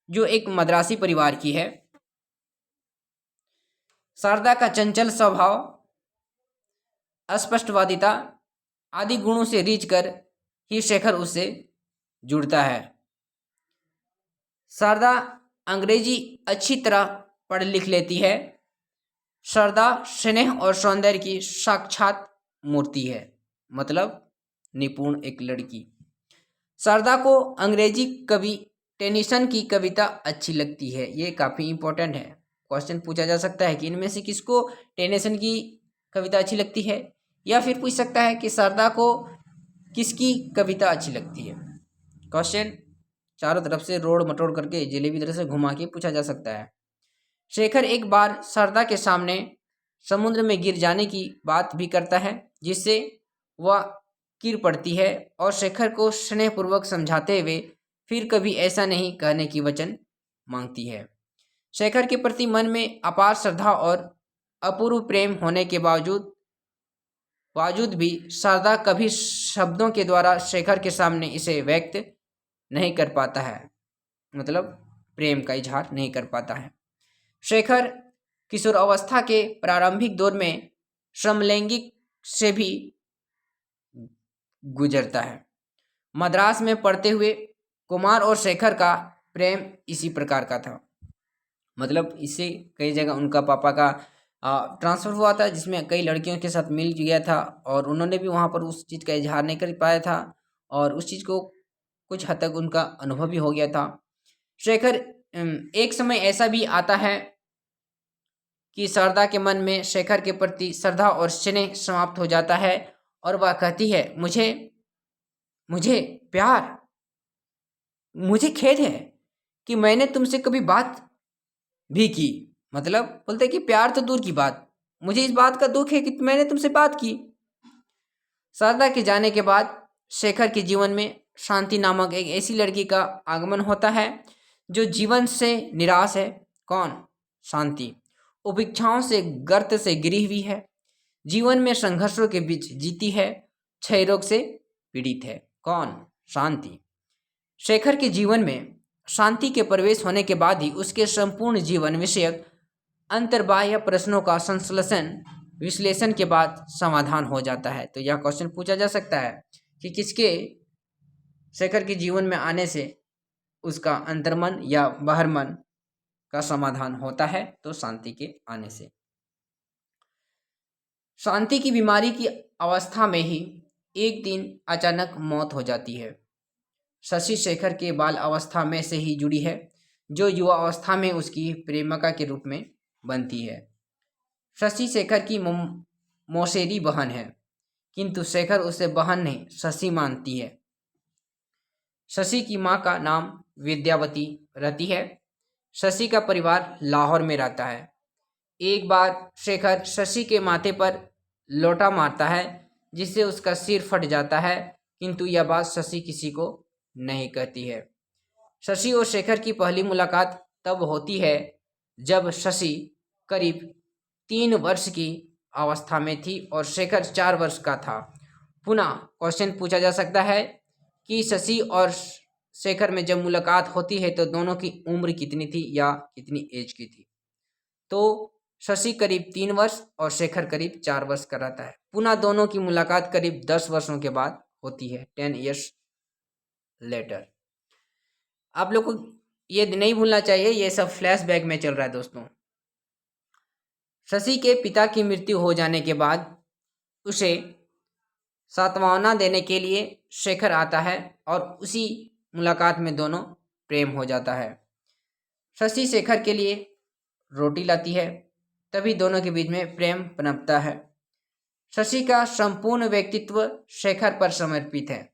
जो एक मद्रासी परिवार की है। शारदा का चंचल स्वभाव, अस्पष्टवादिता आदि गुणों से रीझ कर ही शेखर उससे जुड़ता है। शारदा अंग्रेजी अच्छी तरह पढ़ लिख लेती है। शारदा स्नेह और सौंदर्य की साक्षात मूर्ति है, मतलब निपुण एक लड़की। शारदा को अंग्रेजी कवि टेनिसन की कविता अच्छी लगती है। ये काफ़ी इंपॉर्टेंट है। क्वेश्चन पूछा जा सकता है कि इनमें से किसको टेनिसन की कविता अच्छी लगती है, या फिर पूछ सकता है कि शारदा को किसकी कविता अच्छी लगती है। क्वेश्चन चारों तरफ से रोड मटोड़ करके जलेबी तरह से घुमा के पूछा जा सकता है। शेखर एक बार शारदा के सामने समुद्र में गिर जाने की बात भी करता है, जिससे वह गिर पड़ती है और शेखर को स्नेहपूर्वक समझाते हुए फिर कभी ऐसा नहीं कहने की वचन मांगती है। शेखर के प्रति मन में अपार श्रद्धा और अपूर्व प्रेम होने के बावजूद भी शारदा कभी शब्दों के द्वारा शेखर के सामने इसे व्यक्त नहीं कर पाता है, मतलब प्रेम का इजहार नहीं कर पाता है। शेखर किशोर अवस्था के प्रारंभिक दौर में समलैंगिक से भी गुजरता है। मद्रास में पढ़ते हुए कुमार और शेखर का प्रेम इसी प्रकार का था। मतलब इससे कई जगह उनका पापा का ट्रांसफ़र हुआ था, जिसमें कई लड़कियों के साथ मिल गया था और उन्होंने भी वहाँ पर उस चीज़ का इजहार नहीं कर पाया था और उस चीज़ को कुछ हद तक उनका अनुभव भी हो गया था। शेखर एक समय ऐसा भी आता है कि शारदा के मन में शेखर के प्रति श्रद्धा और स्नेह समाप्त हो जाता है और वह कहती है, मुझे प्यार, मुझे खेद है कि मैंने तुमसे कभी बात भी की। मतलब बोलते कि प्यार तो दूर की बात, मुझे इस बात का दुख है कि मैंने तुमसे बात की। शारदा के जाने के बाद शेखर के जीवन में शांति नामक एक ऐसी लड़की का आगमन होता है जो जीवन से निराश है। कौन? शांति। उपेक्षाओं से गर्त से गिरी हुई है, जीवन में संघर्षों के बीच जीती है, क्षय रोग से पीड़ित है। कौन? शांति। शेखर के जीवन में शांति के प्रवेश होने के बाद ही उसके संपूर्ण जीवन विषयक अंतर्बाह्य प्रश्नों का संश्लेषण विश्लेषण के बाद समाधान हो जाता है। तो यह क्वेश्चन पूछा जा सकता है कि किसके शेखर के जीवन में आने से उसका अंतर्मन या बाहरमन का समाधान होता है? तो शांति के आने से। शांति की बीमारी की अवस्था में ही एक दिन अचानक मौत हो जाती है। शशि शेखर के बाल अवस्था में से ही जुड़ी है, जो युवा अवस्था में उसकी प्रेमिका के रूप में बनती है। शशि शेखर की मौसेरी बहन है, किंतु शेखर उसे बहन नहीं शशि मानती है। शशि की माँ का नाम विद्यावती रहती है। शशि का परिवार लाहौर में रहता है। एक बार शेखर शशि के माथे पर लोटा मारता है, जिससे उसका सिर फट जाता है, किंतु यह बात शशि किसी को नहीं कहती है। शशि और शेखर की पहली मुलाकात तब होती है जब शशि करीब 3 वर्ष की अवस्था में थी और शेखर 4 वर्ष का था। पुनः क्वेश्चन पूछा जा सकता है कि शशि और शेखर में जब मुलाकात होती है तो दोनों की उम्र कितनी थी या कितनी एज की थी? तो शशि करीब 3 वर्ष और शेखर करीब 4 वर्ष का रहता है। पुनः दोनों की मुलाकात करीब 10 वर्षों के बाद होती है, 10 years लेटर। आप लोग को ये नहीं भूलना चाहिए, ये सब फ्लैशबैक में चल रहा है दोस्तों। शशि के पिता की मृत्यु हो जाने के बाद उसे सांत्वना देने के लिए शेखर आता है और उसी मुलाकात में दोनों प्रेम हो जाता है। शशि शेखर के लिए रोटी लाती है, तभी दोनों के बीच में प्रेम पनपता है। शशि का संपूर्ण व्यक्तित्व शेखर पर समर्पित है।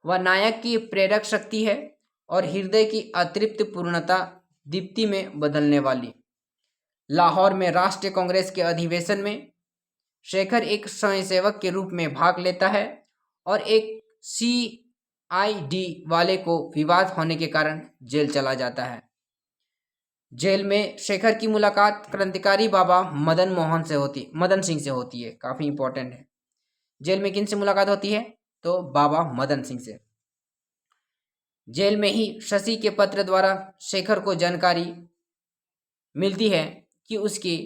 वह नायक की प्रेरक शक्ति है और हृदय की अतृप्त पूर्णता दीप्ति में बदलने वाली। लाहौर में राष्ट्रीय कांग्रेस के अधिवेशन में शेखर एक स्वयंसेवक के रूप में भाग लेता है और एक CID वाले को विवाद होने के कारण जेल चला जाता है। जेल में शेखर की मुलाकात क्रांतिकारी बाबा मदन सिंह से होती है। काफ़ी इंपॉर्टेंट है। जेल में किन से मुलाकात होती है? तो बाबा मदन सिंह से। जेल में ही शशि के पत्र द्वारा शेखर को जानकारी मिलती है कि उसकी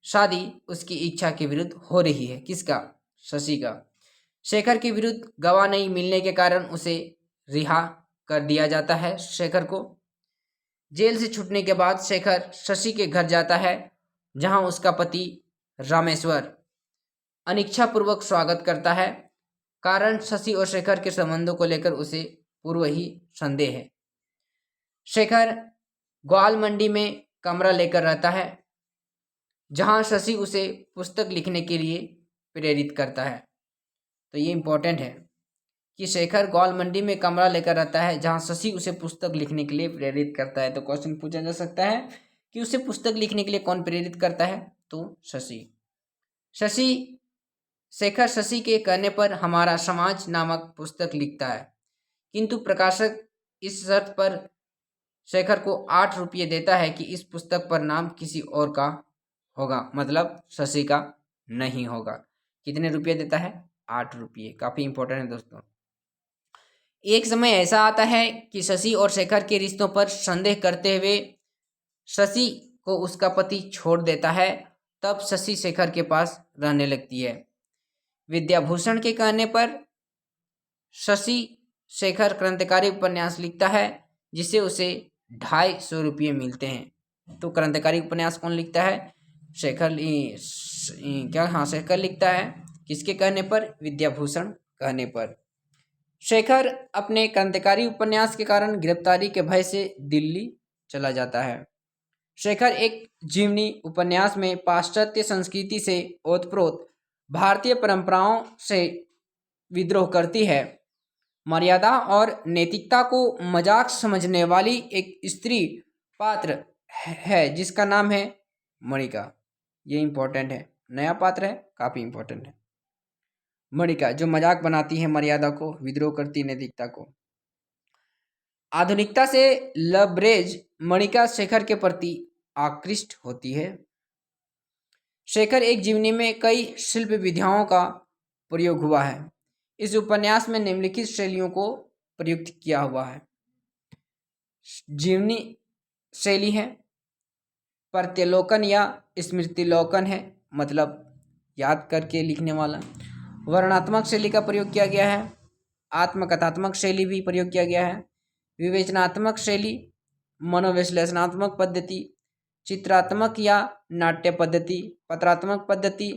शादी उसकी इच्छा के विरुद्ध हो रही है। किसका? शशि का। शेखर के विरुद्ध गवाह नहीं मिलने के कारण उसे रिहा कर दिया जाता है। शेखर को जेल से छूटने के बाद शेखर शशि के घर जाता है, जहां उसका पति रामेश्वर अनिच्छापूर्वक स्वागत करता है। कारण शशि और शेखर के संबंधों को लेकर उसे पूर्व ही संदेह है। शेखर ग्वाल मंडी में कमरा लेकर रहता है, जहां शशि उसे पुस्तक लिखने के लिए प्रेरित करता है। तो ये इम्पोर्टेंट है कि शेखर ग्वाल मंडी में कमरा लेकर रहता है, जहां शशि उसे पुस्तक लिखने के लिए प्रेरित करता है। तो क्वेश्चन पूछा जा सकता है कि उसे पुस्तक लिखने के लिए कौन प्रेरित करता है? तो शेखर शशि के कहने पर हमारा समाज नामक पुस्तक लिखता है, किंतु प्रकाशक इस शर्त पर शेखर को 8 रुपये देता है कि इस पुस्तक पर नाम किसी और का होगा, मतलब शशि का नहीं होगा। कितने रुपये देता है? 8 रुपये। काफ़ी इंपॉर्टेंट है दोस्तों। एक समय ऐसा आता है कि शशि और शेखर के रिश्तों पर संदेह करते हुए शशि को उसका पति छोड़ देता है। तब शशि शेखर के पास रहने लगती है। विद्याभूषण के कहने पर शशि शेखर क्रांतिकारी उपन्यास लिखता है, जिसे उसे 250 रुपये मिलते हैं। तो क्रांतिकारी उपन्यास कौन लिखता है? शेखर लिखता है। किसके कहने पर? विद्याभूषण कहने पर। शेखर अपने क्रांतिकारी उपन्यास के कारण गिरफ्तारी के भय से दिल्ली चला जाता है। शेखर एक जीवनी उपन्यास में पाश्चात्य संस्कृति से ओतप्रोत भारतीय परंपराओं से विद्रोह करती है। मर्यादा और नैतिकता को मजाक समझने वाली एक स्त्री पात्र है, जिसका नाम है मणिका। ये इम्पोर्टेंट है। नया पात्र है, काफ़ी इम्पोर्टेंट है। मणिका जो मजाक बनाती है मर्यादा को, विद्रोह करती नैतिकता को। आधुनिकता से लबरेज मणिका शेखर के प्रति आकृष्ट होती है। शेखर एक जीवनी में कई शिल्प विधाओं का प्रयोग हुआ है। इस उपन्यास में निम्नलिखित शैलियों को प्रयुक्त किया हुआ है। जीवनी शैली है, प्रत्यलोकन या स्मृतिलोकन है, मतलब याद करके लिखने वाला। वर्णनात्मक शैली का प्रयोग किया गया है। आत्मकथात्मक शैली भी प्रयोग किया गया है। विवेचनात्मक शैली, मनोविश्लेषणात्मक पद्धति, चित्रात्मक या नाट्य पद्धति, पत्रात्मक पद्धति,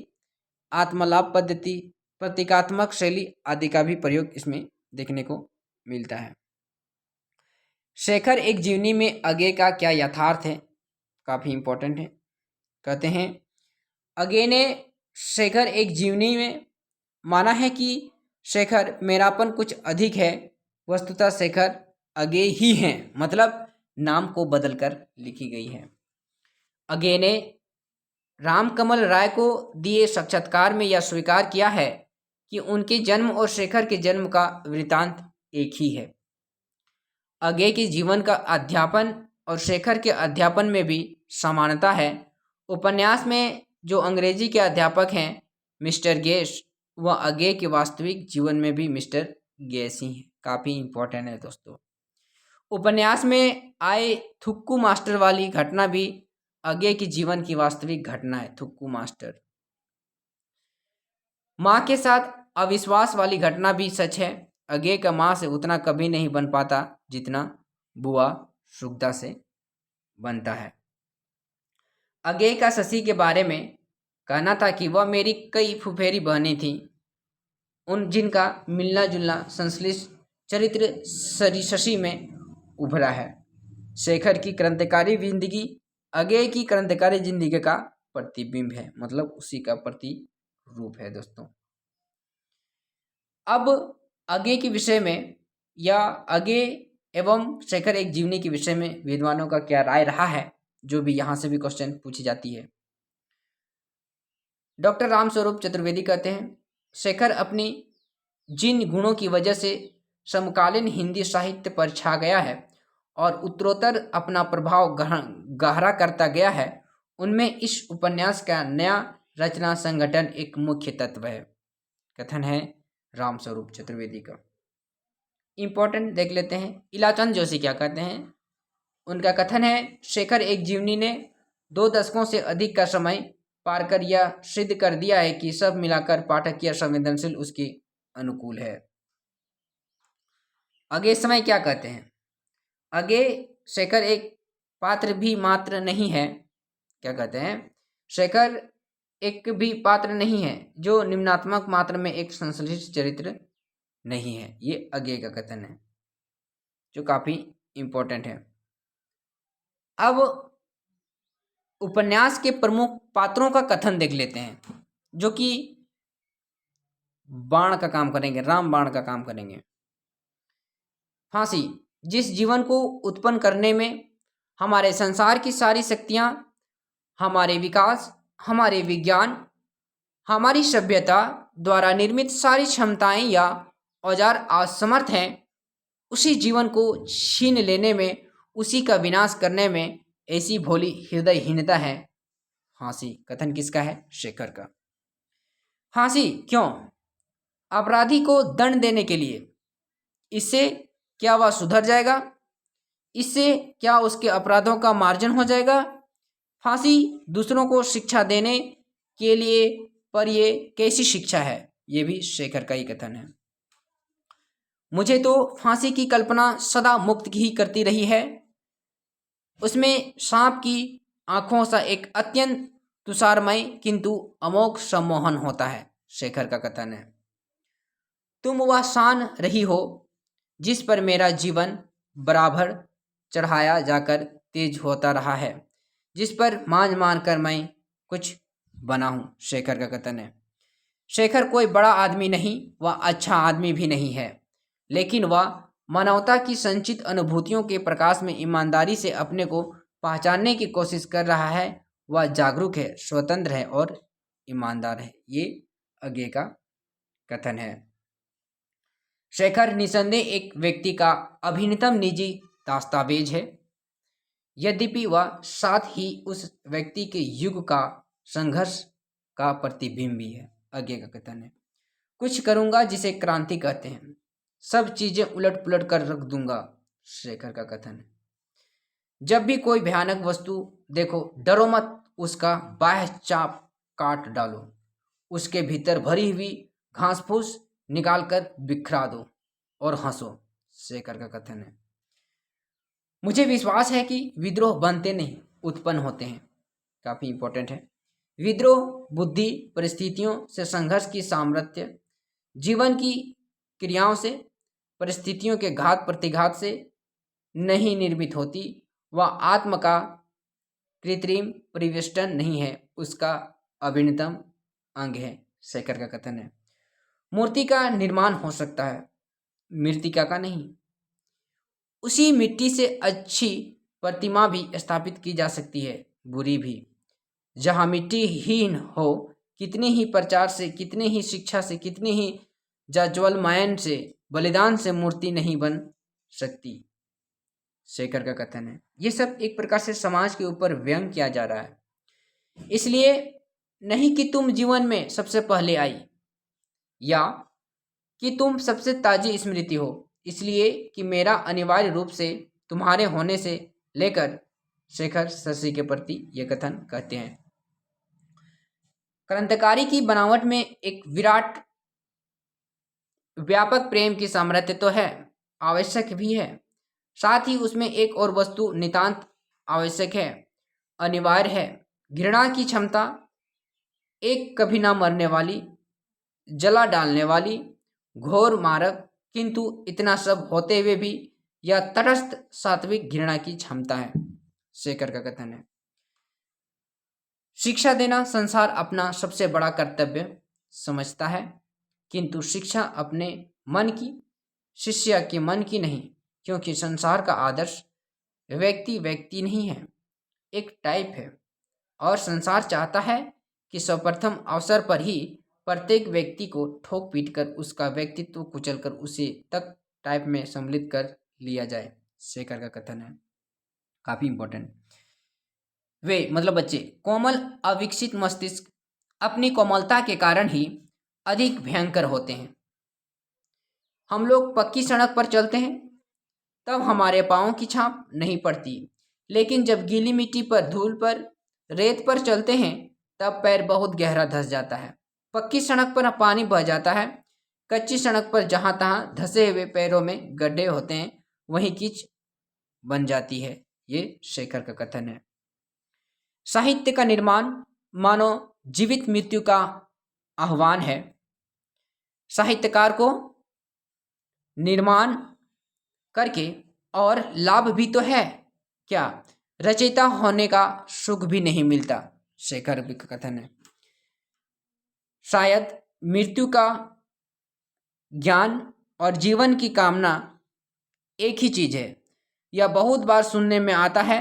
आत्मलाप पद्धति, प्रतीकात्मक शैली आदि का भी प्रयोग इसमें देखने को मिलता है। शेखर एक जीवनी में अज्ञे का क्या यथार्थ है? काफ़ी इंपॉर्टेंट है। कहते हैं अज्ञे ने शेखर एक जीवनी में माना है कि शेखर मेरापन कुछ अधिक है, वस्तुतः शेखर अज्ञे ही हैं, मतलब नाम को बदलकर लिखी गई है। अज्ञे ने रामकमल राय को दिए साक्षात्कार में यह स्वीकार किया है कि उनके जन्म और शेखर के जन्म का वृतांत एक ही है। अज्ञे के जीवन का अध्यापन और शेखर के अध्यापन में भी समानता है। उपन्यास में जो अंग्रेजी के अध्यापक हैं मिस्टर गेस, वह अज्ञे के वास्तविक जीवन में भी मिस्टर गेस ही हैं। काफ़ी इंपॉर्टेंट है दोस्तों। उपन्यास में आए थुक्कू मास्टर वाली घटना भी अज्ञे के जीवन की वास्तविक घटना है। थुक्कू मास्टर। माँ के साथ अविश्वास वाली घटना भी सच है। अज्ञे का माँ से उतना कभी नहीं बन पाता जितना बुआ सुगदा से बनता है। अज्ञेय का शशि के बारे में कहना था कि वह मेरी कई फुफेरी बहनें थीं, उन जिनका मिलना जुलना संश्लिष्ट चरित्र शशि में उभरा है। शेखर की क्रांतिकारी जिंदगी अज्ञेय की क्रांतिकारी जिंदगी का प्रतिबिंब है, मतलब उसी का प्रतिरूप है दोस्तों। अब अज्ञेय के विषय में या अज्ञेय एवं शेखर एक जीवनी के विषय में विद्वानों का क्या राय रहा है, जो भी यहाँ से भी क्वेश्चन पूछी जाती है। डॉक्टर रामस्वरूप चतुर्वेदी कहते हैं, शेखर अपनी जिन गुणों की वजह से समकालीन हिंदी साहित्य पर छा गया है और उत्तरोत्तर अपना प्रभाव गहरा करता गया है, उनमें इस उपन्यास का नया रचना संगठन एक मुख्य तत्व है। कथन है रामस्वरूप चतुर्वेदी का। इंपॉर्टेंट देख लेते हैं, इलाचंद जोशी क्या कहते हैं। उनका कथन है, शेखर एक जीवनी ने 2 दशकों से अधिक का समय पार कर यह सिद्ध कर दिया है कि सब मिलाकर पाठकीय संवेदनशील उसके अनुकूल है। आगे समय क्या कहते हैं, आगे शेखर एक पात्र भी मात्र नहीं है। क्या कहते हैं, शेखर एक भी पात्र नहीं है जो निम्नात्मक मात्र में एक संश्लिष्ट चरित्र नहीं है। ये आगे का कथन है जो काफी इंपॉर्टेंट है। अब उपन्यास के प्रमुख पात्रों का कथन देख लेते हैं, जो कि बाण का काम करेंगे, राम बाण का काम करेंगे। फांसी जिस जीवन को उत्पन्न करने में हमारे संसार की सारी शक्तियां, हमारे विकास, हमारे विज्ञान, हमारी सभ्यता द्वारा निर्मित सारी क्षमताएं या औजार असमर्थ हैं, उसी जीवन को छीन लेने में, उसी का विनाश करने में ऐसी भोली हृदयहीनता है फांसी। कथन किसका है, शेखर का। फांसी क्यों? अपराधी को दंड देने के लिए। इससे क्या वह सुधर जाएगा? इससे क्या उसके अपराधों का मार्जन हो जाएगा? फांसी दूसरों को शिक्षा देने के लिए, पर ये कैसी शिक्षा है? ये भी शेखर का ही कथन है। मुझे तो फांसी की कल्पना सदा मुक्त ही करती रही है। उसमें सांप की आंखों सा एक अत्यंत तुषारमय किंतु अमोघ सम्मोहन होता है। शेखर का कथन है, तुम वह शान रही हो जिस पर मेरा जीवन बराबर चढ़ाया जाकर तेज होता रहा है, जिस पर मान कर मैं कुछ बना हूं। शेखर का कथन है, शेखर कोई बड़ा आदमी नहीं, वह अच्छा आदमी भी नहीं है, लेकिन वह मानवता की संचित अनुभूतियों के प्रकाश में ईमानदारी से अपने को पहचानने की कोशिश कर रहा है। वह जागरूक है, स्वतंत्र है और ईमानदार है। ये आगे का कथन है। शेखर निसंदेह एक व्यक्ति का अभिन्नतम निजी दस्तावेज है, यद्यपि वह साथ ही उस व्यक्ति के युग का संघर्ष का प्रतिबिंब भी है। आगे का कथन है, कुछ करूंगा जिसे क्रांति कहते हैं, सब चीजें उलट पुलट कर रख दूंगा। शेखर का कथन है, जब भी कोई भयानक वस्तु देखो, डरो मत, उसका बाह्य चाप काट डालो, उसके भीतर भरी हुई घास फूस निकाल कर बिखरा दो और हंसो। शेखर का कथन है, मुझे विश्वास है कि विद्रोह बनते नहीं, उत्पन्न होते हैं। काफी इंपॉर्टेंट है। विद्रोह बुद्धि परिस्थितियों से संघर्ष की सामर्थ्य, जीवन की क्रियाओं से, परिस्थितियों के घात प्रतिघात से नहीं निर्मित होती। वह आत्म का कृत्रिम परिवेष्टन नहीं है, उसका अभिन्नतम अंग है। शेखर का कथन है, मूर्ति का निर्माण हो सकता है, मृतिका का नहीं। उसी मिट्टी से अच्छी प्रतिमा भी स्थापित की जा सकती है, बुरी भी। जहाँ मिट्टीहीन हो, कितने ही प्रचार से, कितने ही शिक्षा से, कितने ही जाज्वल्यमान से, बलिदान से मूर्ति नहीं बन सकती। शेखर का कथन है, ये सब एक प्रकार से समाज के ऊपर व्यंग किया जा रहा है। इसलिए नहीं कि तुम जीवन में सबसे पहले आई या कि तुम सबसे ताजी स्मृति हो, इसलिए कि मेरा अनिवार्य रूप से तुम्हारे होने से लेकर शेखर शशि के प्रति यह कथन कहते हैं। क्रांतिकारी की बनावट में एक विराट व्यापक प्रेम की सामर्थ्य तो है, आवश्यक भी है, साथ ही उसमें एक और वस्तु नितांत आवश्यक है, अनिवार्य है, घृणा की क्षमता, एक कभी ना मरने वाली, जला डालने वाली, घोर मारक, किंतु इतना सब होते हुए भी यह तटस्थ सात्विक घृणा की क्षमता है। शेखर का कथन है, शिक्षा देना संसार अपना सबसे बड़ा कर्तव्य समझता है, किंतु शिक्षा अपने मन की, शिष्य के मन की नहीं, क्योंकि संसार का आदर्श व्यक्ति व्यक्ति नहीं है, एक टाइप है, और संसार चाहता है कि सर्वप्रथम अवसर पर ही प्रत्येक व्यक्ति को ठोक पीट कर उसका व्यक्तित्व कुचल कर उसे तक टाइप में सम्मिलित कर लिया जाए। शेखर का कथन है, काफी इंपॉर्टेंट। वे मतलब बच्चे कोमल अविकसित मस्तिष्क अपनी कोमलता के कारण ही अधिक भयंकर होते हैं। हम लोग पक्की सड़क पर चलते हैं तब हमारे पाँव की छाप नहीं पड़ती, लेकिन जब गीली मिट्टी पर, धूल पर, रेत पर चलते हैं तब पैर बहुत गहरा धंस जाता है। पक्की सड़क पर पानी बह जाता है, कच्ची सड़क पर जहाँ तहाँ धंसे हुए पैरों में गड्ढे होते हैं, वहीं कीच बन जाती है। ये शेखर का कथन है। साहित्य का निर्माण मानो जीवित मृत्यु का आह्वान है। साहित्यकार को निर्माण करके और लाभ भी तो है, क्या रचयिता होने का सुख भी नहीं मिलता। शेखर का कथन है, शायद मृत्यु का ज्ञान और जीवन की कामना एक ही चीज है। यह बहुत बार सुनने में आता है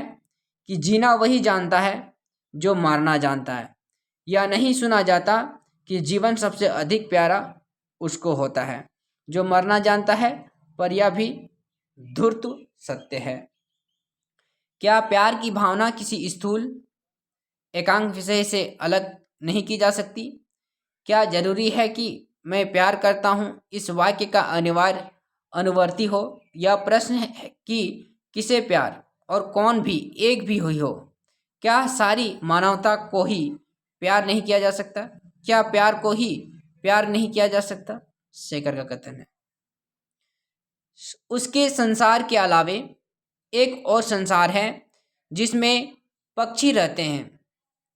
कि जीना वही जानता है जो मारना जानता है। यह नहीं सुना जाता कि जीवन सबसे अधिक प्यारा उसको होता है जो मरना जानता है, पर यह भी धूर्त सत्य है। क्या प्यार की भावना किसी स्थूल एकांक विषय से अलग नहीं की जा सकती? क्या जरूरी है कि मैं प्यार करता हूँ इस वाक्य का अनिवार्य अनुवर्ती हो? यह प्रश्न है कि किसे प्यार और कौन भी एक भी हुई हो। क्या सारी मानवता को ही प्यार नहीं किया जा सकता? क्या प्यार को ही प्यार नहीं किया जा सकता? शेखर का कथन है, उसके संसार के अलावे एक और संसार है जिसमें पक्षी रहते हैं,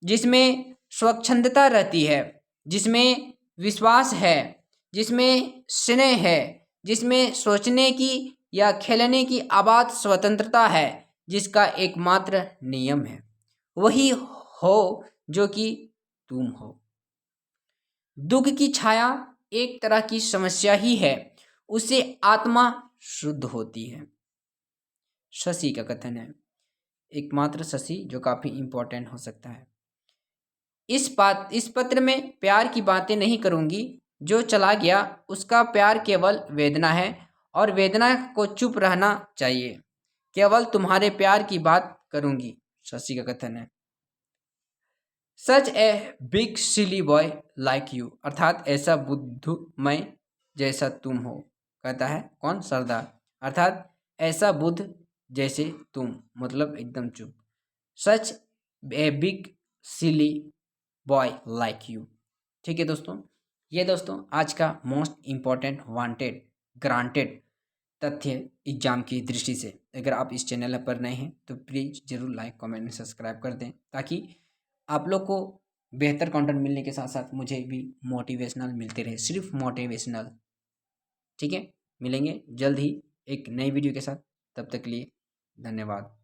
जिसमें स्वच्छंदता रहती है, जिसमें विश्वास है, जिसमें स्नेह है, जिसमें सोचने की या खेलने की आबाद स्वतंत्रता है, जिसका एकमात्र नियम है वही हो जो कि तुम हो। दुख की छाया एक तरह की समस्या ही है, उससे आत्मा शुद्ध होती है। शशि का कथन है, एकमात्र शशि जो काफी इंपॉर्टेंट हो सकता है। इस पत्र में प्यार की बातें नहीं करूंगी, जो चला गया उसका प्यार केवल वेदना है और वेदना को चुप रहना चाहिए। केवल तुम्हारे प्यार की बात करूंगी। शशि का कथन है, such a big silly boy like you, अर्थात ऐसा बुद्धमय जैसा तुम हो। कहता है कौन? सरदार। अर्थात ऐसा बुद्ध जैसे तुम, मतलब एकदम चुप। Such a big silly boy like you. ठीक है दोस्तों, ये दोस्तों आज का मोस्ट इम्पॉर्टेंट वांटेड ग्रांटेड तथ्य एग्जाम की दृष्टि से। अगर आप इस चैनल पर नए हैं तो प्लीज़ ज़रूर लाइक कमेंट एंड सब्सक्राइब कर दें, ताकि आप लोग को बेहतर कंटेंट मिलने के साथ साथ मुझे भी मोटिवेशनल मिलते रहे, सिर्फ मोटिवेशनल। ठीक है, मिलेंगे जल्द ही एक नई वीडियो के साथ, तब तक के लिए धन्यवाद।